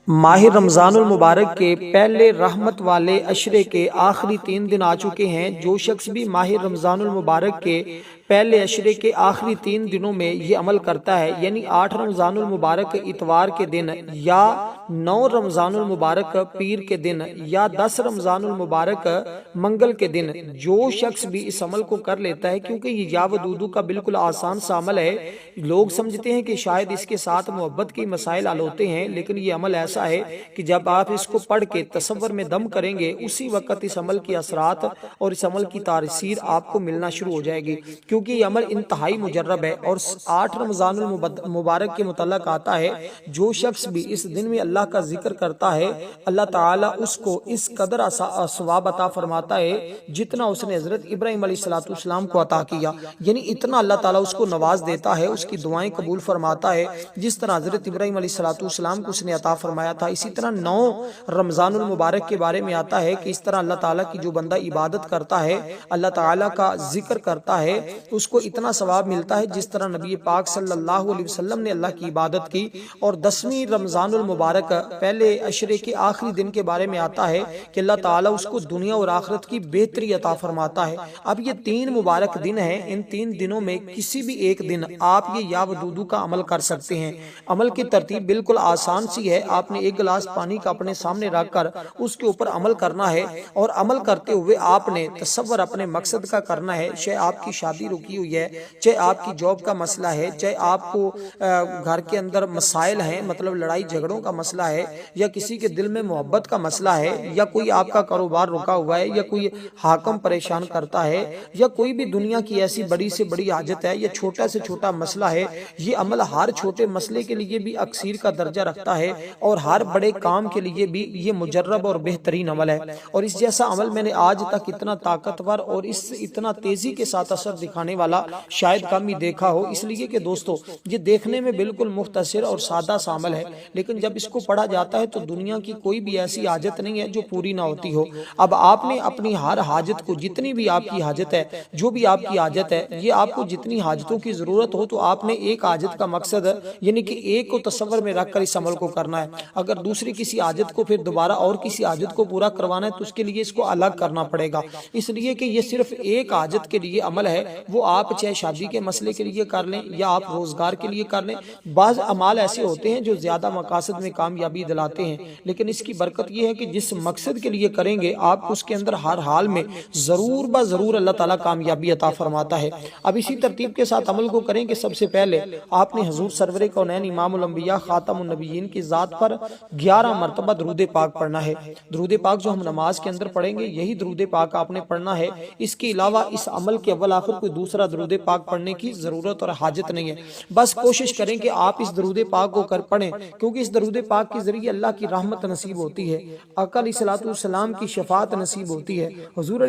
ماہ رمضان المبارک کے پہلے رحمت والے عشرے کے آخری 3 دن آ چکے ہیں۔ جو شخص بھی ماہ رمضان المبارک کے پہلے عشرے کے آخری 3 دنوں میں یہ عمل کرتا ہے، یعنی 8 رمضان المبارک اتوار کے دن، یا 9 رمضان المبارک پیر کے دن، یا 10 رمضان المبارک منگل کے دن، جو شخص بھی اس عمل کو کر لیتا ہے، کیونکہ یہ یا ودودو کا بالکل آسان سا عمل ہے۔ لوگ سمجھتے ہیں کہ شاید اس کے ساتھ محبت کے مسائل حل ہوتے ہیں، لیکن یہ عمل ایسا ہے کہ جب آپ اس کو پڑھ کے تصور میں دم کریں گے، اسی وقت اس عمل کی اثرات اور اس عمل کی تاثیر آپ کو ملنا شروع ہو جائے گی، کیونکہ یہ عمل انتہائی مجرب ہے۔ اور 8 رمضان المبارک کے متعلق آتا ہے، جو شخص بھی اس دن میں اللہ کا ذکر کرتا ہے، اللہ تعالیٰ اس کو اس قدر ثواب عطا فرماتا ہے جتنا اس نے حضرت ابراہیم علیہ السلام کو عطا کیا، یعنی اتنا اللہ تعالیٰ اس کو نواز دیتا ہے، اس کی دعائیں قبول فرماتا ہے، جس طرح حضرت ابراہیم علیہ السلام کو اس نے عطا فرمایا تھا۔ اسی طرح 9 رمضان المبارک کے بارے میں آتا ہے کہ اس طرح اللہ تعالیٰ کی جو بندہ عبادت کرتا ہے، اللہ تعالیٰ کا ذکر کرتا ہے، اس کو اتنا ثواب ملتا ہے جس طرح نبی پاک صلی اللہ علیہ وسلم نے اللہ کی عبادت کی۔ اور 10ویں رمضان المبارک پہلے عشرے کے آخری دن کے بارے میں آتا ہے کہ اللہ تعالیٰ اس کو دنیا اور آخرت کی بہتری عطا فرماتا ہے۔ اب یہ 3 مبارک دن ہیں، ان 3 دنوں میں کسی بھی ایک دن آپ یہ یا ودودو کا عمل کر سکتے ہیں۔ عمل کی ترتیب بالکل آسان سی ہے، آپ نے ایک گلاس پانی کا اپنے سامنے رکھ کر اس کے اوپر عمل کرنا ہے، اور عمل کرتے ہوئے آپ نے تصور اپنے مقصد کا کرنا ہے، چاہے آپ کی شادی رکی ہوئی ہے، چاہے آپ کی جاب کا مسئلہ ہے، چاہے آپ کو گھر کے اندر مسائل ہیں، مطلب لڑائی جھگڑوں کا مسئلہ ہے، یا کسی کے دل میں محبت کا مسئلہ ہے، یا کوئی آپ کا کاروبار رکا ہوا ہے، یا کوئی حاکم پریشان کرتا ہے، یا کوئی بھی دنیا کی ایسی بڑی سے بڑی حاجت ہے، یا چھوٹا سے چھوٹا مسئلہ ہے۔ یہ عمل ہر چھوٹے مسئلے کے لیے بھی اکثیر کا درجہ رکھتا ہے، اور ہر بڑے کام کے لیے بھی یہ مجرب اور بہترین عمل ہے۔ اور اس جیسا عمل میں نے آج تک اتنا طاقتور اور اس اتنا تیزی کے ساتھ اثر دکھانے والا شاید کم ہی دیکھا ہو، اس لیے کہ دوستو یہ دیکھنے میں بالکل مختصر اور سادہ سا عمل ہے، لیکن جب اس کو پڑھا جاتا ہے تو دنیا کی کوئی بھی ایسی حاجت نہیں ہے جو پوری نہ ہوتی ہو۔ اب آپ نے اپنی ہر حاجت کو، جتنی بھی آپ کی حاجت ہے، جو بھی آپ کی حاجت ہے، یہ آپ کو جتنی حاجتوں کی ضرورت ہو، تو آپ نے ایک حاجت کا مقصد یعنی کہ ایک کو تصور میں رکھ کر اس عمل کو کرنا ہے۔ اگر دوسری کسی حاجت کو پھر دوبارہ اور کسی حاجت کو پورا کروانا ہے تو اس کے لیے اس کو الگ کرنا پڑے گا، اس لیے کہ یہ صرف ایک حاجت کے لیے عمل ہے۔ وہ آپ چاہے شادی کے مسئلے کے لیے کر لیں، یا آپ روزگار کے لیے کر لیں۔ بعض اعمال ایسے ہوتے ہیں جو زیادہ مقاصد میں کامیابی دلاتے ہیں، لیکن اس کی برکت یہ ہے کہ جس مقصد کے لیے کریں گے، آپ اس کے اندر ہر حال میں ضرور ضرور اللہ تعالیٰ کامیابی عطا فرماتا ہے۔ اب اسی ترتیب کے ساتھ عمل کو کریں کہ سب سے پہلے آپ نے حضور سرور کونین امام الانبیاء خاتم النبیین کی ذات پر 11 مرتبہ درود پاک پڑھنا ہے۔ درود پاک جو ہم نماز کے اندر پڑھیں گے، یہی درود پاک آپ نے پڑھنا ہے۔ اس کے علاوہ اس عمل کے اول آخر کوئی دوسرا درود پاک پڑھنے کی ضرورت اور حاجت نہیں ہے۔ بس کوشش کریں کہ آپ اس درود پاک کو پڑھیں، کیونکہ اس درود پاک کے ذریعے اللہ کی رحمت نصیب ہوتی ہے، آقا علیہ الصلوۃ والسلام کی شفاعت نصیب ہوتی ہے، حضور